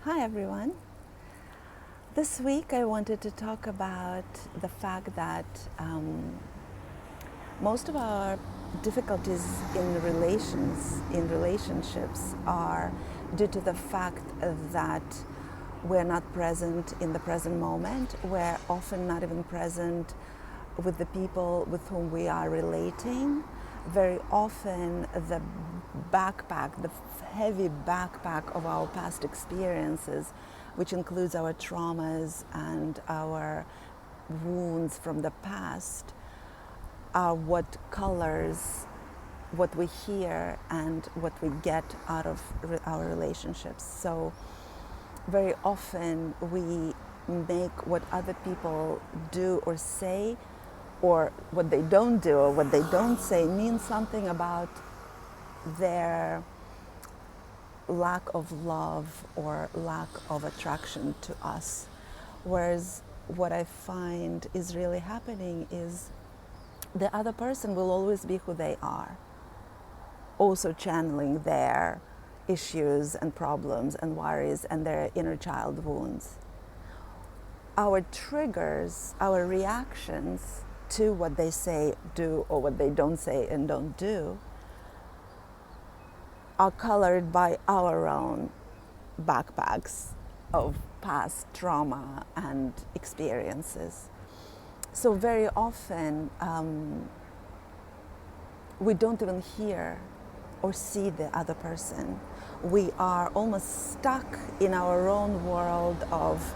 Hi everyone. This week I wanted to talk about the fact that most of our difficulties in relationships are due to the fact that we're not present in the present moment. We're often not even present with the people with whom we are relating. Very often the heavy backpack of our past experiences, which includes our traumas and our wounds from the past, are what colors what we hear and what we get out of our relationships. So very often we make what other people do or say, or what they don't do or what they don't say, mean something about their lack of love or lack of attraction to us. Whereas what I find is really happening is the other person will always be who they are, also channeling their issues and problems and worries and their inner child wounds. Our triggers, our reactions to what they say, do, or what they don't say and don't do are colored by our own backpacks of past trauma and experiences. So very often we don't even hear or see the other person. We are almost stuck in our own world of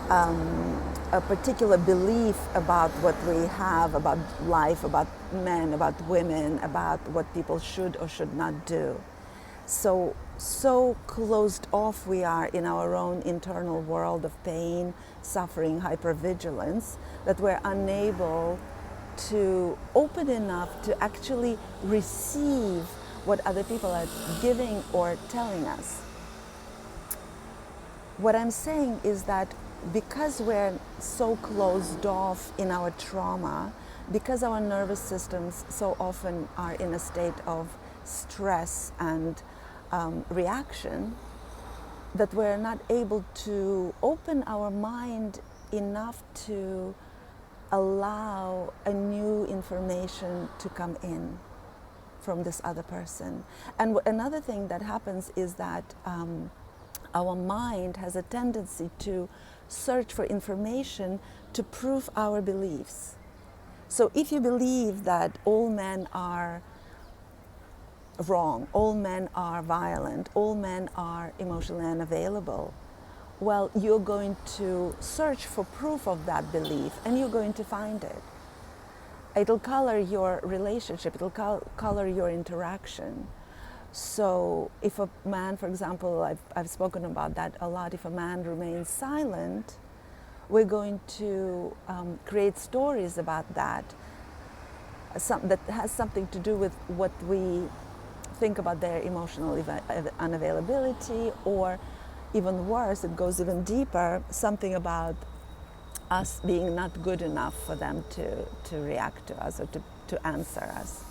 a particular belief about what we have, about life, about men, about women, about what people should or should not do. So closed off we are in our own internal world of pain, suffering, hypervigilance, that we're unable to open enough to actually receive what other people are giving or telling us. What I'm saying is that because we're so closed off in our trauma, because our nervous systems so often are in a state of stress and reaction, that we're not able to open our mind enough to allow a new information to come in from this other person. And another thing that happens is that our mind has a tendency to search for information to prove our beliefs. So if you believe that all men are wrong, all men are violent, all men are emotionally unavailable, well, you're going to search for proof of that belief and you're going to find it. It'll color your relationship, it'll color your interaction. So if a man, for example, I've spoken about that a lot, if a man remains silent, we're going to create stories about that, that has something to do with what we think about their emotional unavailability, or even worse, it goes even deeper, something about us being not good enough for them to react to us or to answer us.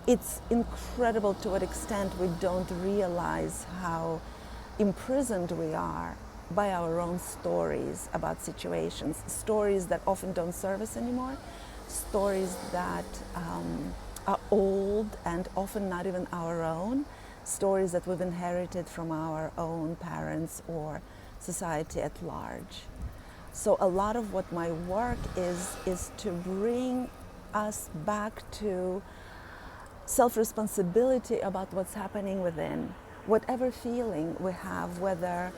It's incredible to what extent we don't realize how imprisoned we are by our own stories about situations, stories that often don't serve us anymore, stories that are old and often not even our own, stories that we've inherited from our own parents or society at large. So a lot of what my work is to bring us back to self-responsibility about what's happening within. Whatever feeling we have, whether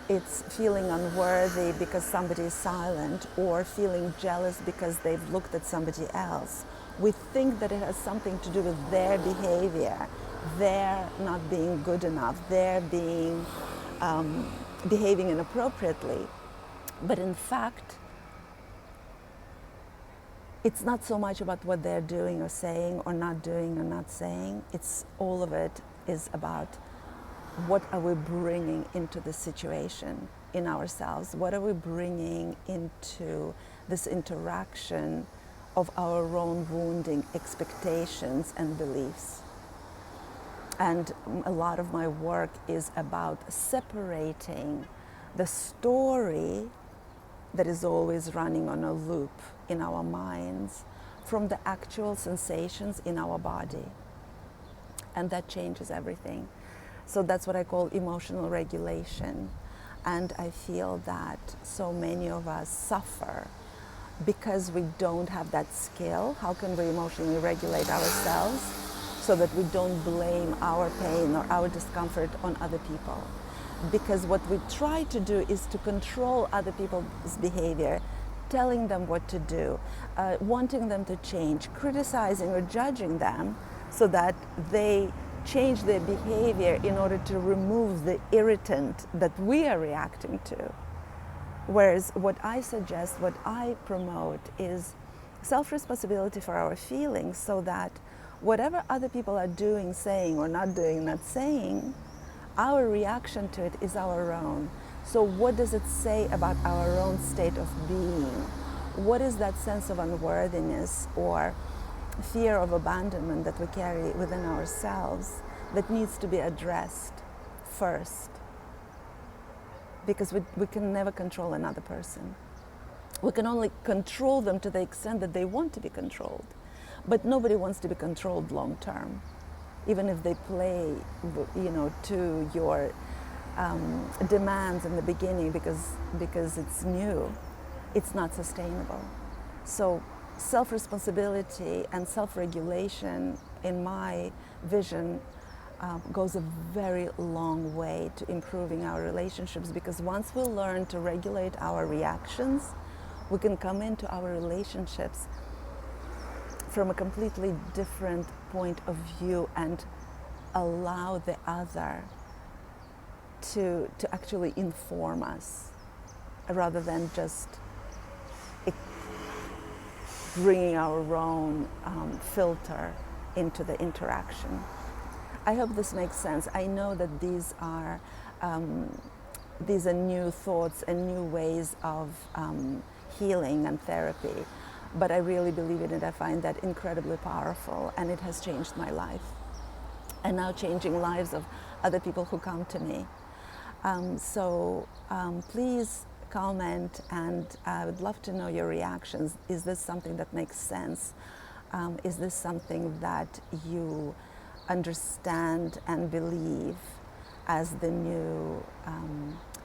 it's feeling unworthy because somebody is silent or feeling jealous because they've looked at somebody else, we think that it has something to do with their behavior, their not being good enough, their being behaving inappropriately. But in fact, it's not so much about what they're doing or saying or not doing or not saying. It's all of it is about what are we bringing into the situation in ourselves? What are we bringing into this interaction of our own wounding expectations and beliefs? And a lot of my work is about separating the story that is always running on a loop in our minds from the actual sensations in our body. And that changes everything. So that's what I call emotional regulation. And I feel that so many of us suffer because we don't have that skill. How can we emotionally regulate ourselves so that we don't blame our pain or our discomfort on other people? Because what we try to do is to control other people's behavior, telling them what to do, wanting them to change, criticizing or judging them so that they change their behavior in order to remove the irritant that we are reacting to. Whereas what I suggest, what I promote is self-responsibility for our feelings, so that whatever other people are doing, saying, or not doing, not saying, our reaction to it is our own. So what does it say about our own state of being? What is that sense of unworthiness or fear of abandonment that we carry within ourselves that needs to be addressed first? Because we can never control another person. We can only control them to the extent that they want to be controlled. But nobody wants to be controlled long term, even if they play, to your demands in the beginning because it's new. It's not sustainable. So self-responsibility and self-regulation, in my vision, goes a very long way to improving our relationships, because once we learn to regulate our reactions, we can come into our relationships from a completely different point of view and allow the other to actually inform us rather than just bringing our own filter into the interaction. I hope this makes sense. I know that these are new thoughts and new ways of healing and therapy, but I really believe in it. I find that incredibly powerful, and it has changed my life, and now changing lives of other people who come to me. So please comment, and I would love to know your reactions. Is this something that makes sense? Is this something that you understand and believe as the new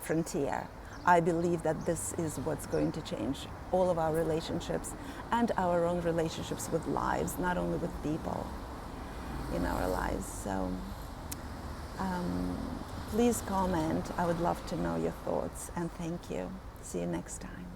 frontier? I believe that this is what's going to change all of our relationships and our own relationships with lives, not only with people in our lives. So please comment. I would love to know your thoughts, and thank you. See you next time.